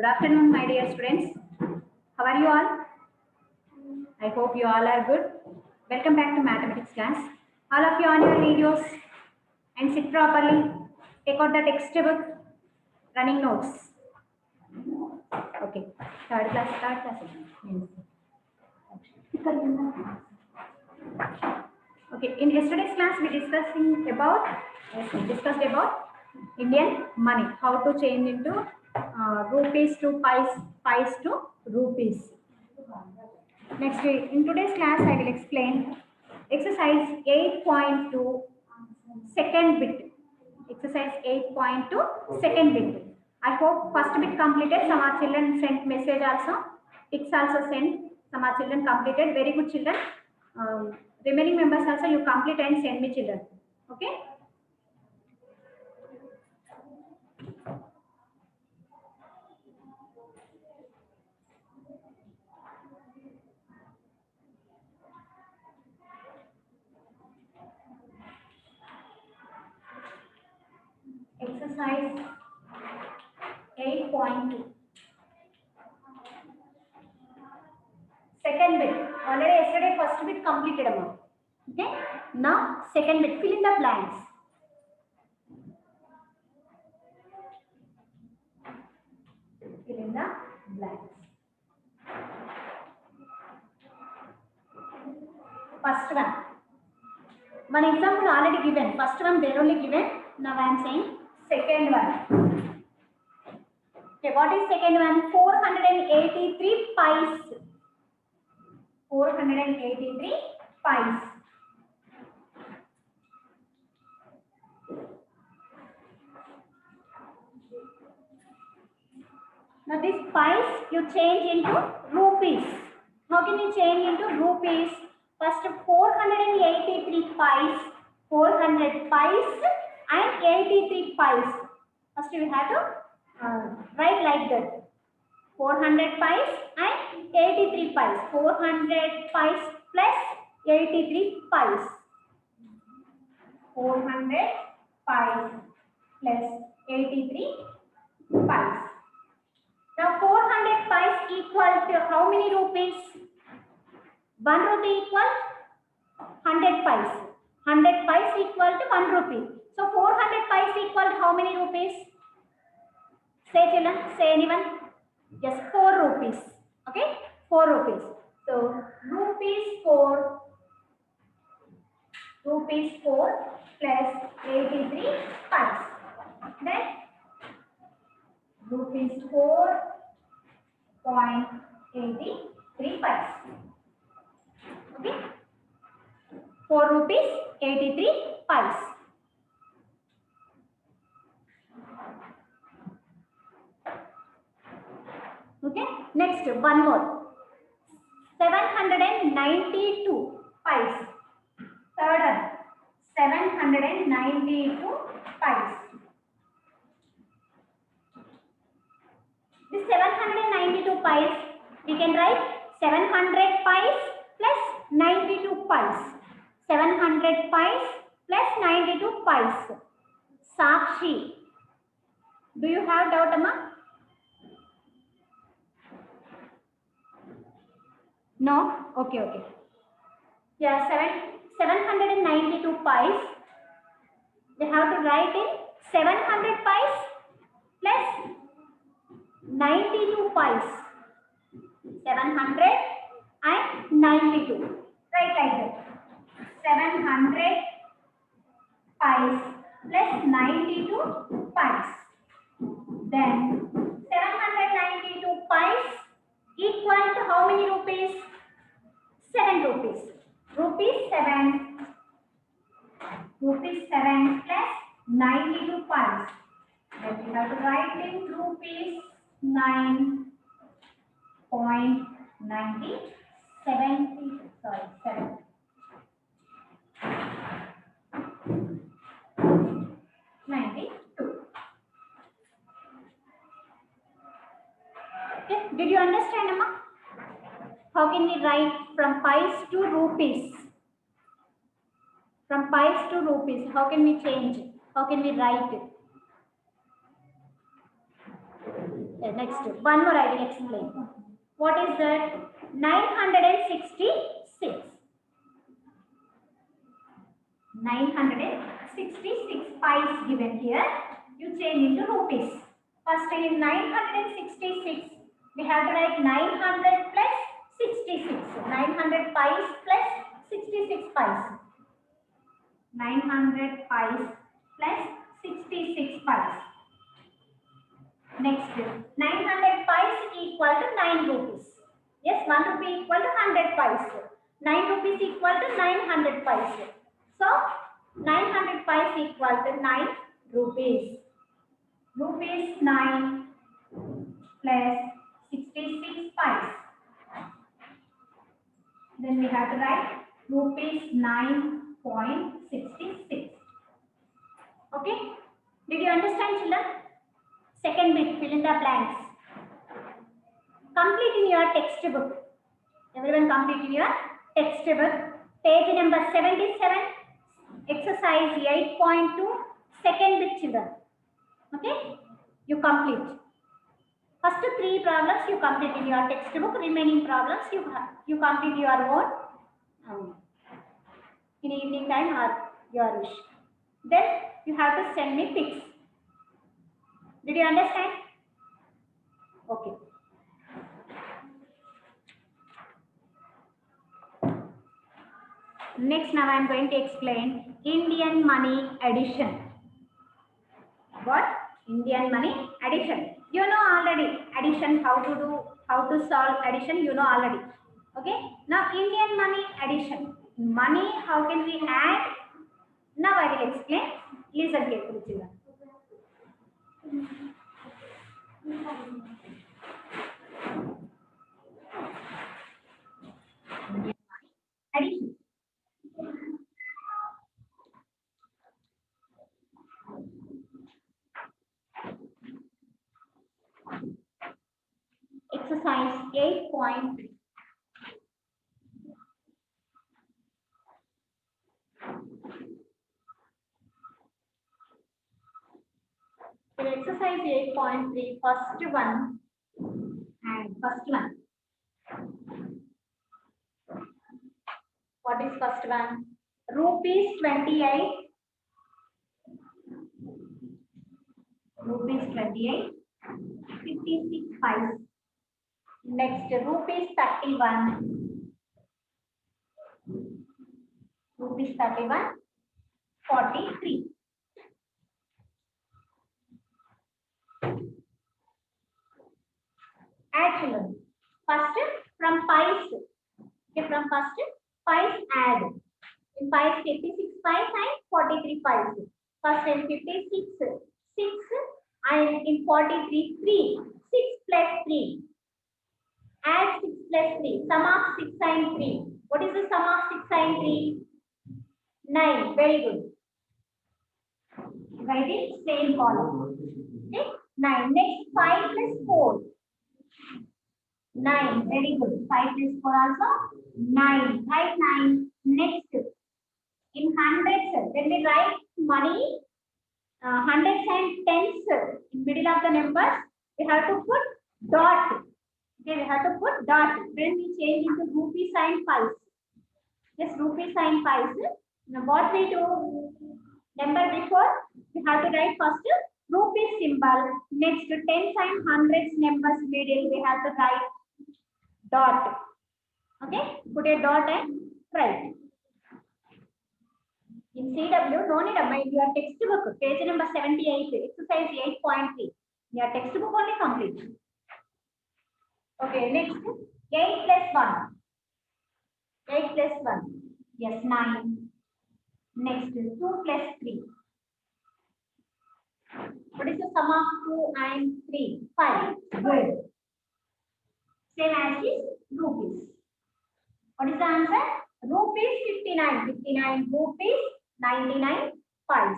Good afternoon, my dear students. How are you all? I hope you all are good. Welcome back to mathematics class. All of you on your videos and sit properly. Take out the textbook, running notes. Okay, third class. Okay, in yesterday's class we discussed about Indian money, how to change into rupees to pies to rupees. Next, in today's class, I will explain exercise 8.2 second bit. Exercise 8.2 second bit. I hope first bit completed. Some are children sent message also. Ticks also sent. Some are children completed. Very good children. Remaining members also you complete and send me children. Okay. Exercise 8.2 second bit. Already yesterday first bit completed amount. Okay. Now second bit. Fill in the blanks. Fill in the blanks. First one. One example already given. First one they only given. Now I am saying second one. Okay, what is second one? 483 pies. 483 pies. Now this pies you change into rupees. How can you change into rupees? First 483 pies, 400 pies and 83 pies. First you have to write like that. 400 pies and 83 pies. 400 pies plus 83 pies. 400 pies plus 83 pies. Now 400 pies equal to how many rupees? 1 rupee equal 100 pies. 100 pies equal to 1 rupee. So 400 pies equal to how many rupees? Say children, say anyone? Yes, 4 rupees. Okay, 4 rupees. So rupees 4 plus 83 pies. Then rupees 4.83 pies. Okay, 4 rupees 83 pies. Okay, next one more. 792 pies. Third one, 792 pies. This 792 pies, we can write 700 pies plus 92 pies. 700 pies plus 92 pies. Sakshi, do you have doubt, Amma? No? Okay. Yeah, 792 pies. We have to write in 700 pies plus 92 pies. 700 and 92. Write like that. 700 pies plus 92 pies. Then 792 pies equal to how many rupees? 7 rupees. Rupees 7 plus 92 pies. Then we have to write in rupees 9.90 7. Okay, did you understand, Amma? How can we write from pies to rupees? From pies to rupees, how can we change? How can we write it? Next, one more I will explain. What is that? 966. 966 pies given here. You change into rupees. First in 966, we have to write 900 plus 66. 900 pies plus 66 pies. 900 pies plus 66 pies. Next, 900 pies equal to 9 rupees. Yes, 1 rupee equal to 100 pies. 9 rupees equal to 900 pies. So, 900 pies equal to 9 rupees. Rupees 9 plus 66 pies. Then we have to write rupees 9.66. Okay? Did you understand, children? Second bit, fill in the blanks. Complete in your textbook. Everyone complete in your textbook. Page number 77, exercise 8.2, second bit, children. Okay? You complete. First 3 problems you complete in your textbook. Remaining problems you complete your own in evening time or your wish. Then you have to send me pics. Did you understand? Okay. Next, now I am going to explain Indian money addition. What? Indian money addition. You know already addition, how to do, how to solve addition, you know already. Okay. Now Indian money addition. Money, how can we add? Now I will explain. Listen carefully, children. Addition. Exercise 8.3. In exercise 8.3, first one and first one. What is first one? Rupees 28. Rupees 28. 56 pies. Next, rupees 31. Rupees 31. 43. Add, children. First, from pies. Okay, from first, pies add. In pies, 56 pies and 43 pies. First in 56, 6 and in 43, 3. 6 plus 3. Add 6 plus 3. Sum of 6 and 3. What is the sum of 6 and 3? 9. Very good. Write it same column. Okay? 9. Next 5 plus 4. 9. Very good. 5 plus 4 also 9. Write 9. Next in hundreds, when we write money, hundreds and tens in middle of the numbers, we have to put dot. Okay, we have to put dot. Then we change into rupee sign pies. Yes, rupee sign pies. Now what we do? Number before, we have to write first rupee symbol. Next, tens and hundreds numbers middle, we have to write dot. Okay, put a dot and write. In CW, no need to mind your textbook, page number 78, exercise 8.3. Your textbook only complete. Okay, next, 8 plus 1. 8 plus 1. Yes, 9. Next, 2 plus 3. What is the sum of 2 and 3? 5. Good. Same as is rupees. What is the answer? Rupees 59. 59 rupees, 99 pies.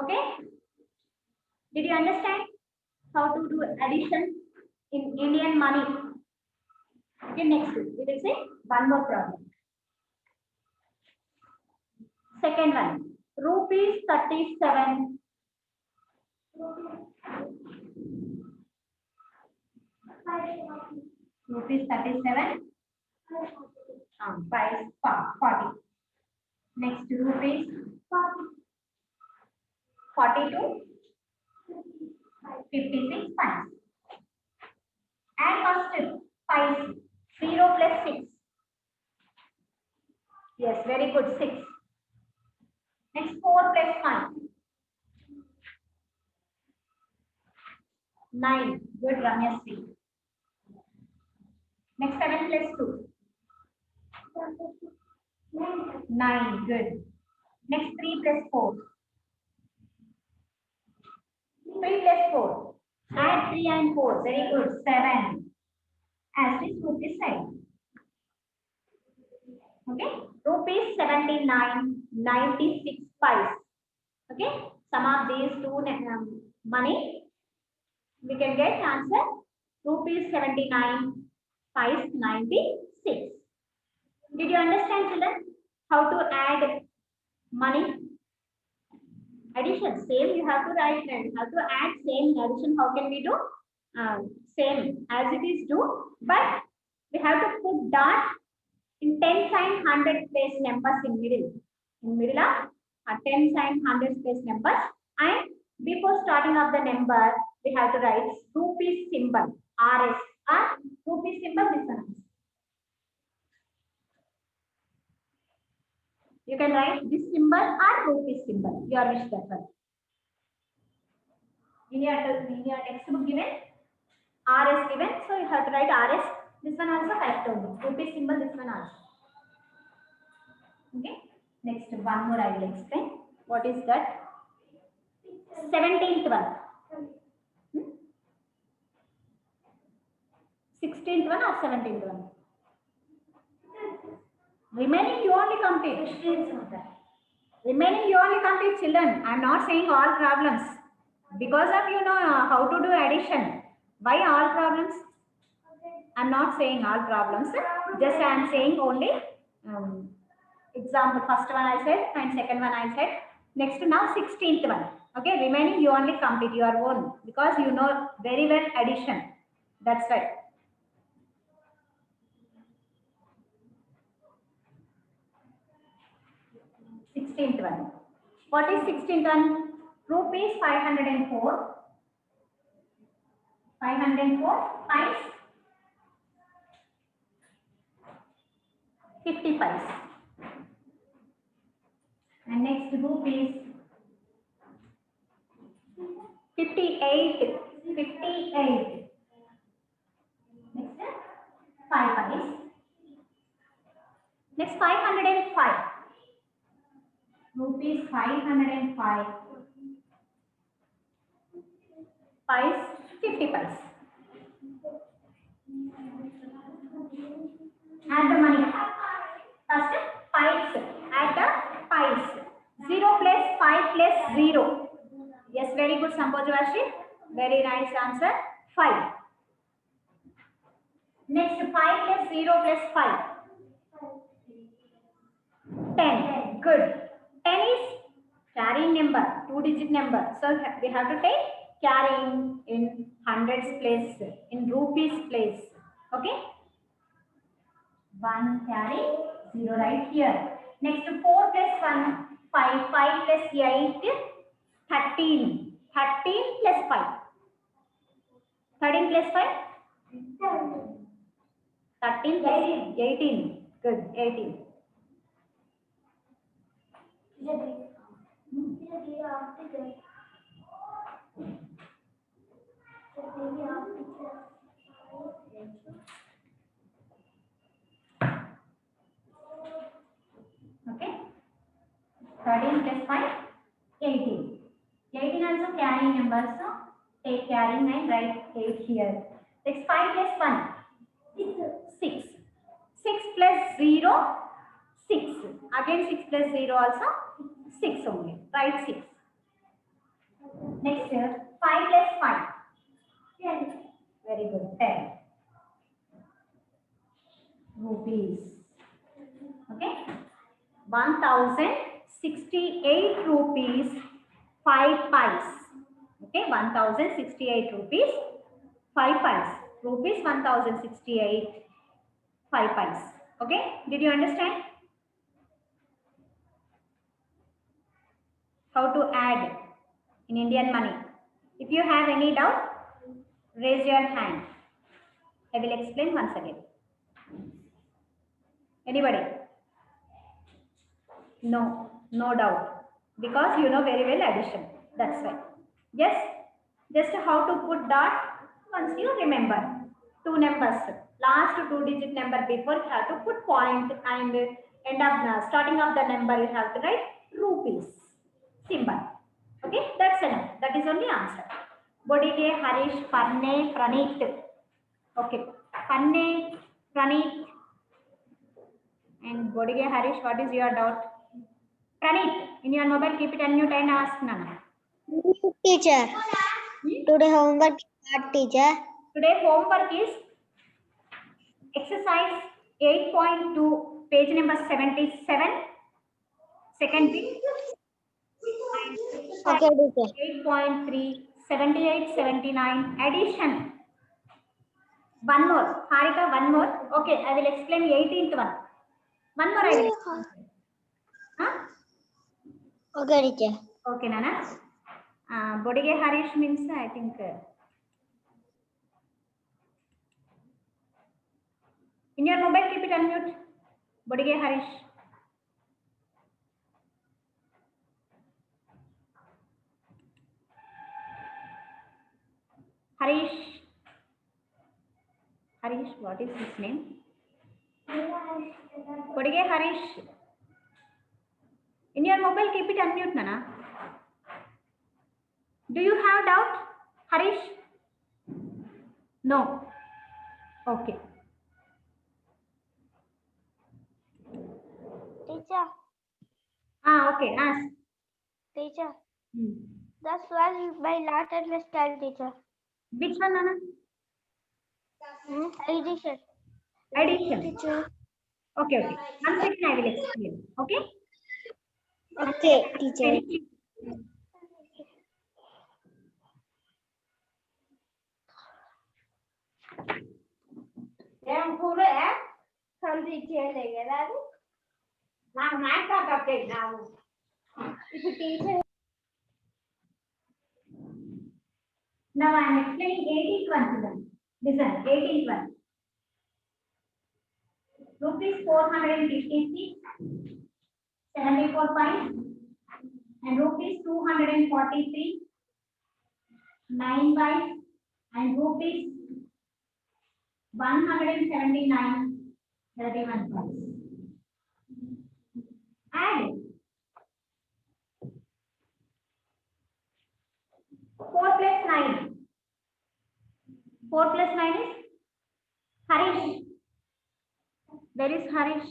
Okay? Did you understand how to do addition in Indian money? Okay, next we will say one more problem. Second one, rupees 37. Rupees 37. Pies 40. Next rupees 42. 56 pies. And first pies 0 plus 6. Yes, very good. 6. Next 4 plus 5. 9. Good, Ramya Sri. Next 7 plus 2. 9. Good. Next 3 plus 4. 3 plus 4. Add 3 and 4. Very good. 7. As this group is side. Okay. Rupees 79, 96 pies. Okay. Some of these two money we can get answer rupees 79 pies 96. Did you understand, children, how to add money? Addition, same you have to write and how to add same addition. How can we do? Same as it is do, but we have to put dot in 10 sign 100 place numbers in middle. In middle of 10 sign 100 place numbers, and before starting of the number, we have to write rupees symbol RS or rupees symbol this one. You can write this symbol or rupees symbol. Your wish that one. In your textbook given RS given, so you have to write RS. This one also correct only. Rupees symbol this one also. Okay. Next one more I will explain. What is that? 17th one. 16th one or 17th one? Remaining you only complete. Remaining you only complete, children. I am not saying all problems. Because of you know how to do addition. Why all problems? I am not saying all problems. Just I am saying only example. First one I said and second one I said. Next now 16th one. Okay, remaining you only complete your own because you know very well addition. That's right. Sixteenth one. What is 16th one? Rupees 504. 504 pies. 50 pies. And next rupees 58. 58. Next 5 pies. Next 505. Rupees 505 pies. 50 pies. Add the money. First pies. Add the pies. 0 plus 5 plus 0. Yes, very good, Sambojavashi. Very nice answer. 5. Next 5 plus 0 plus 5. 10. Good. 10 is carrying number, 2-digit number. So we have to take carrying in hundreds place, in rupees place. Okay. 1 carry, 0 right here. Next 4 plus 1, 5. 5 plus 8, 13. 13 plus 5. 13 plus 5? 13 plus 18. Good, 18. Okay. 13 plus 5, 18. 18 also carrying number, so take carrying and write 8 here. Next 5 plus 1, 6. 6 plus 0, 6. Again 6 plus 0 also 6 only. Write 6. Next 5 plus 5, 10. Very good, 10 rupees. Okay. 1068 rupees 5 pies. Okay, 1068 rupees 5 pies. rupees 1068 5 pice. Okay, did you understand how to add in Indian money? If you have any doubt, raise your hand. I will explain once again. Anybody? No, no doubt. Because you know very well addition. That's why. Yes, just how to put dot once you remember. Two numbers. Last two-digit number before you have to put point and end of the starting of the number you have to write rupees symbol. Okay, that's enough. That is only answer. Bodige, Harish, Panne, Praneet. Okay, Panne, Praneet, and Bodige, Harish. What is your doubt? Praneet, in your mobile, keep it unmute and ask Nana. Teacher, today homework start, teacher. Today homework is exercise 8.2, page number 77, second bit, and Okay, teacher. 8.3, 78, 79, addition. One more, Harika, one more. Okay, I will explain 18th one. One more I will explain. Huh? Okay, teacher. Okay, Nana. Bodige Harish means, I think, in your mobile, keep it unmute. Bodige Harish. Harish. Harish, what is his name? Bodige Harish. In your mobile, keep it unmute, Nana. Do you have doubt, Harish? No. Okay. Teacher, Okay. Ask. teacher. That's why by last understand, teacher. Which one, Nana? Addition. Addition. Teacher. Okay. Okay. One second, I will explain. Okay. Okay, teacher. Now I am explaining 18th one to them. Listen, 18th one. Rupees 456, 74 pice, and rupees 243, 9 pice, and rupees 179, 31 pice. Add 4 plus 9. 4 plus 9 is Harish. Where is Harish?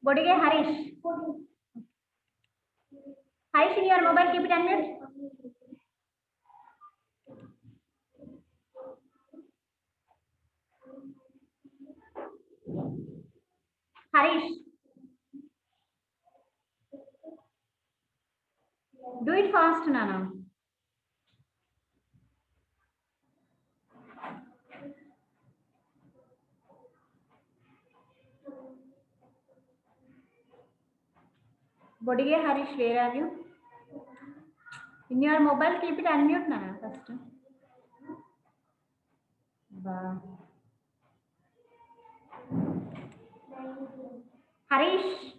Bodige Harish. Harish, in your mobile, keep it unmute. Harish. Do it fast, Nana. Bodige Harish, where are you? In your mobile, keep it unmute, Nana, first. Harish.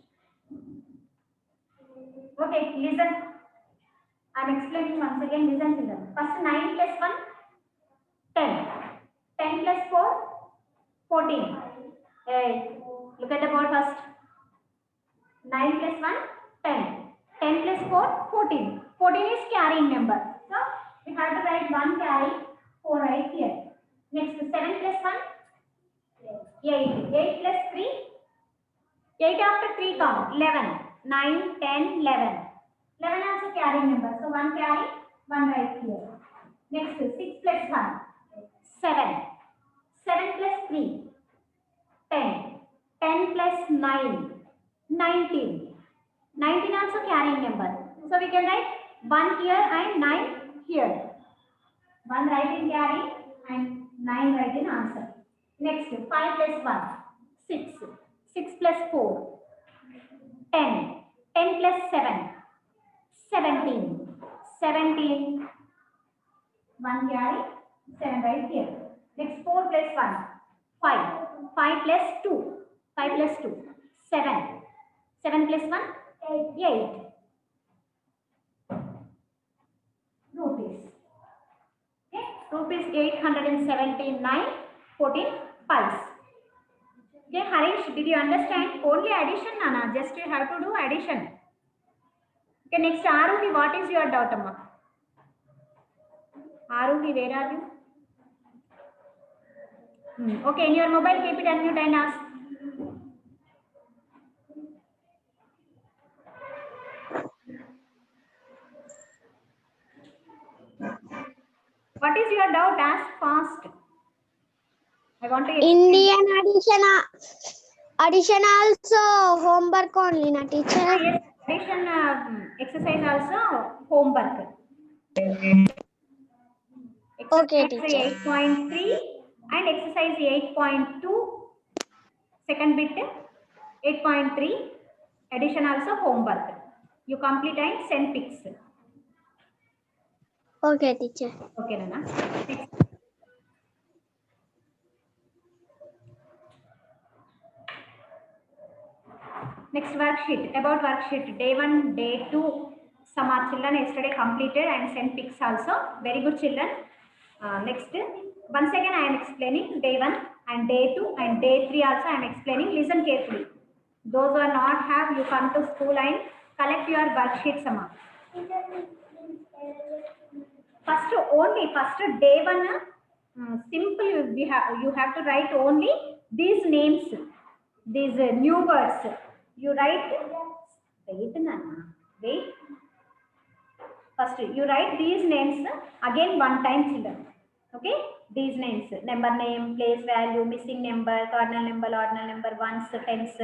Okay, listen. I'm explaining once again. Listen, children. First 9 plus 1, 10. 10 plus 4, 14. Hey, look at the board first. 9 plus 1, 10. 10 plus 4, 14. 14 is carrying number. So, we have to write 1 carry, 4 right here. Next, 7 plus 1, 8. 8 plus 3, 8 after 3 count, 11. 9, 10, 11. 11 also carrying number. So, 1 carry, 1 right here. Next, 6 plus 1, 7. 7 plus 3, 10. 10 plus 9, 19. 19 also carrying number. So we can write 1 here and 9 here. 1 write in carry and 9 write in answer. Next, 5 plus 1, 6. 6 plus 4, 10. 10 plus 7, 17. 17. 1 carry, 7 right here. Next, 4 plus 1, 5. 5 plus 2, 5 plus 2, 7. 7 plus 1, 8. Rupees. Okay, rupees 879, 14 pies. Okay, Harish, did you understand? Only addition, Nana. Just you have to do addition. Okay, next, Aruhi, what is your doubt, Amma? Aruhi, where are you? Okay, in your mobile, keep it unmute and ask. What is your doubt? Ask fast. I want to explain. Indian addition also homework only, na teacher? Yes, addition exercise also homework. Okay, Exercise teacher. 8.3 and exercise 8.2, second bit 8.3, addition also homework. You complete and send pics. Okay, teacher. Okay, Nana. Next worksheet. About worksheet. Day 1, day 2. Some are children yesterday completed and sent pics also. Very good children. Next. Once again I am explaining day 1 and day 2 and day 3 also I am explaining. Listen carefully. Those who are not have, you come to school and collect your worksheet Sama. First day 1 simple you have to write only these names, these new words. You write, wait Nana, wait. First you write these names again one time children. Okay, these names, number name, place value, missing number, cardinal number, ordinal number, ones, tens,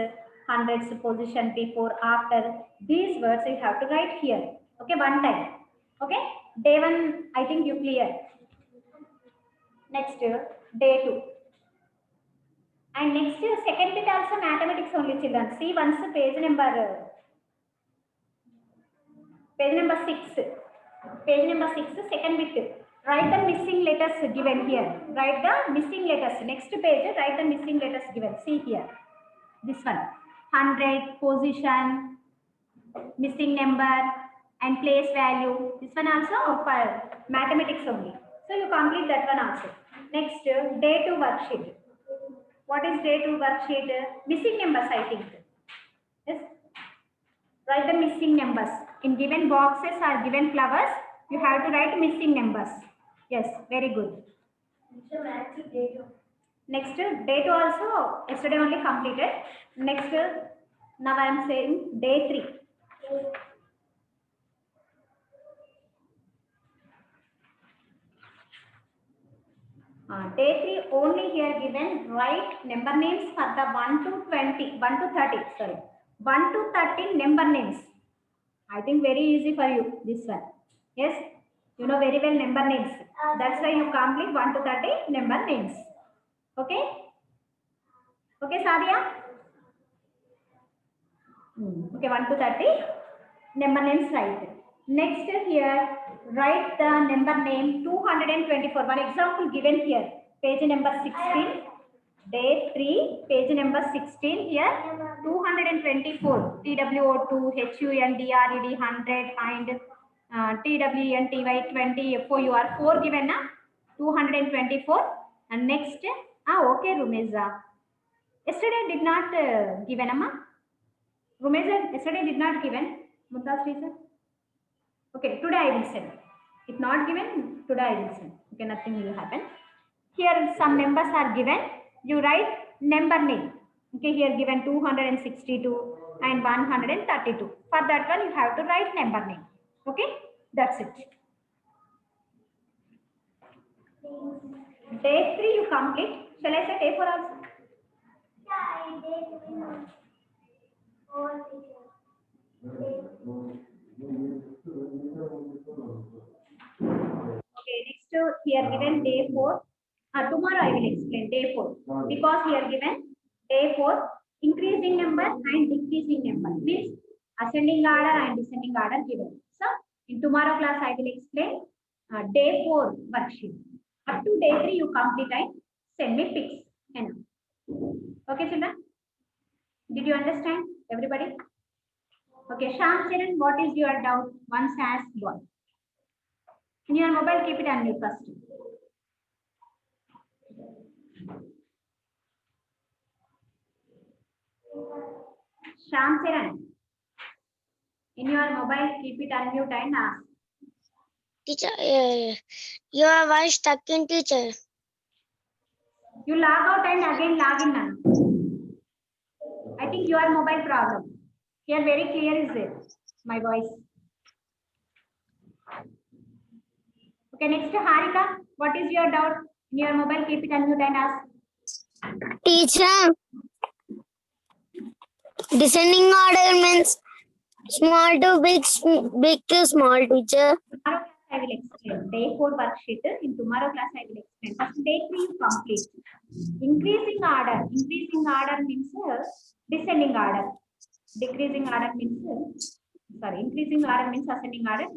hundreds, position, before, after. These words you have to write here. Okay, one time. Okay, day 1 I think you clear. Next day 2. And next second bit also mathematics only children. See once page number 6. Page number 6, second bit. Write the missing letters given here. Write the missing letters. Next page, write the missing letters given. See here. This one. 100, position, missing number, and place value. This one also for mathematics only. So you complete that one also. Next, day 2 worksheet. What is day 2 worksheet? Missing numbers, I think. Yes. Write the missing numbers. In given boxes or given flowers, you have to write missing numbers. Yes, very good. Next, day 2 also, yesterday only completed. Next, now I am saying day 3. Day 3 only here given, write number names for the 1 to 20, 1 to 30, sorry. 1 to 13 number names. I think very easy for you, this one. Yes, you know very well number names. That's why you complete 1 to 30 number names. Okay? Okay, Sadia? Okay, 1 to 30 number names right. Next here, write the number name 224. One example given here. Page number 16. Day 3, page number 16 here. 224. TWO2, HUNDRED 100 and TWNTY 20 FOUR 4 given na 224. And next, okay, Rumeza. Yesterday did not given, Amma. Rumeza, yesterday did not given. Mumtaz teacher. Okay, today I will send. If not given, today I will send. Okay, nothing will happen. Here some numbers are given. You write number name. Okay, here given 262 and 132. For that one, you have to write number name. Okay, that's it. Day 3 you complete. Shall I say day 4 also? Yeah, day 3. here given day 4. Tomorrow I will explain day 4 because here given day 4 increasing number and decreasing number means ascending order and descending order given. So in tomorrow class I will explain day 4 worksheet. Up to day 3 you complete and send me pics. Okay, children? Did you understand, everybody? Okay, Sham Charan, what is your doubt? Once asked what? In your mobile, keep it unmute first. Sham Charan, in your mobile, keep it unmute and ask. Teacher, your voice stuck in teacher. You log out and again log in now. I think your mobile problem. Here very clear is it, my voice. Okay, next to Harika, what is your doubt? In your mobile, keep it unmute and ask. Teacher, descending order means small to big, big to small, teacher. Tomorrow class I will explain. Day 4 worksheet. In tomorrow class I will explain. First day 3 you complete. Increasing order. Increasing order means descending order. Decreasing order means increasing order means ascending order.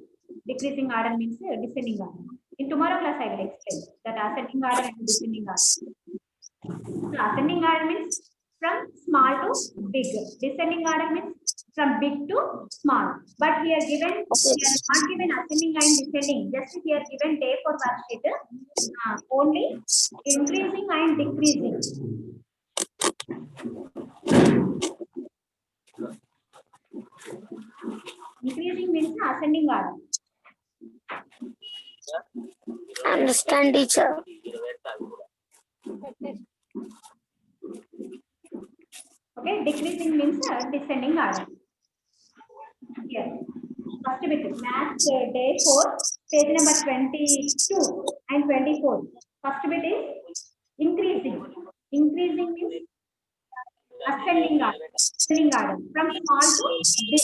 Decreasing order means descending order. In tomorrow class I will explain that ascending order and descending order. So ascending order means from small to big. Descending order means from big to small. But here given, here not given ascending and descending. Just here given day for worksheet. Only increasing and decreasing. Increasing means ascending order. Understand, teacher. Okay, decreasing means descending order. Here, first bit, math day 4, page number 22 and 24. First bit is increasing. Increasing means ascending order. Ascending order from small to big.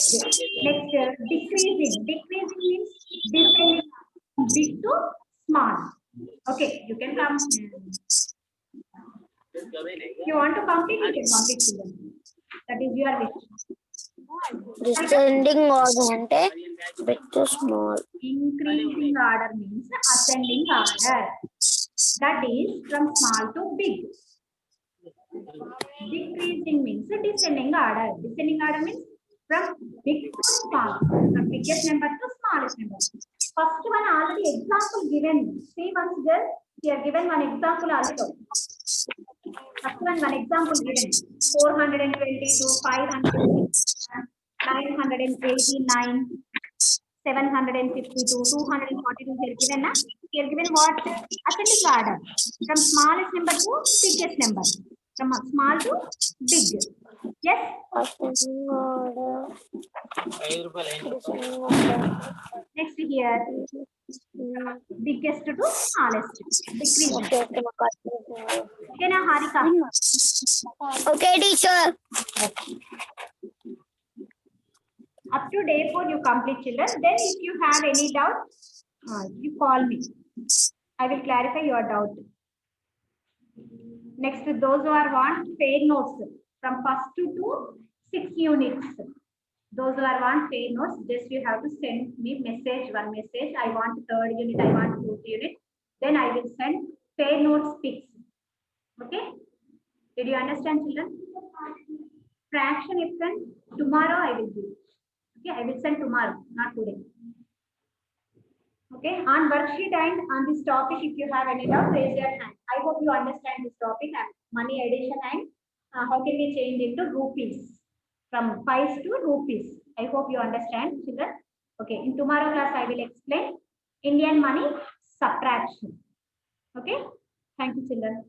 Next, decreasing. Decreasing means descending order. Big to small. Okay, you can come. If you want to complete, you can complete children. That is your wish. Descending order ante big to small. Increasing order means ascending order. That is from small to big. Decreasing means descending order. Descending order means from big to small. From biggest number to smallest number. First one already example given. See once there, here given one example also. First one example given. 422, 500, 989, 752, 242 here given. Here given what? Ascending order. From smallest number to biggest number. From small to big. Yes? Ascending order. Next here. Biggest to smallest. Decrease. Okay, now Harika. Okay, teacher. Up to day 4 you complete children. Then if you have any doubt, you call me. I will clarify your doubt. Next, those who are want paid notes from first to 6 units. Those who are want paid notes, just you have to send me message, one message. I want 3rd unit, I want 4th unit. Then I will send paid notes pics. Okay? Did you understand, children? Fraction extent tomorrow I will give. Okay, I will send tomorrow, not today. Okay, on worksheet and on this topic, if you have any doubt, raise your hand. I hope you understand this topic and money addition and how can we change into rupees from pies to rupees. I hope you understand, children. Okay, in tomorrow class, I will explain Indian money subtraction. Okay, thank you, children.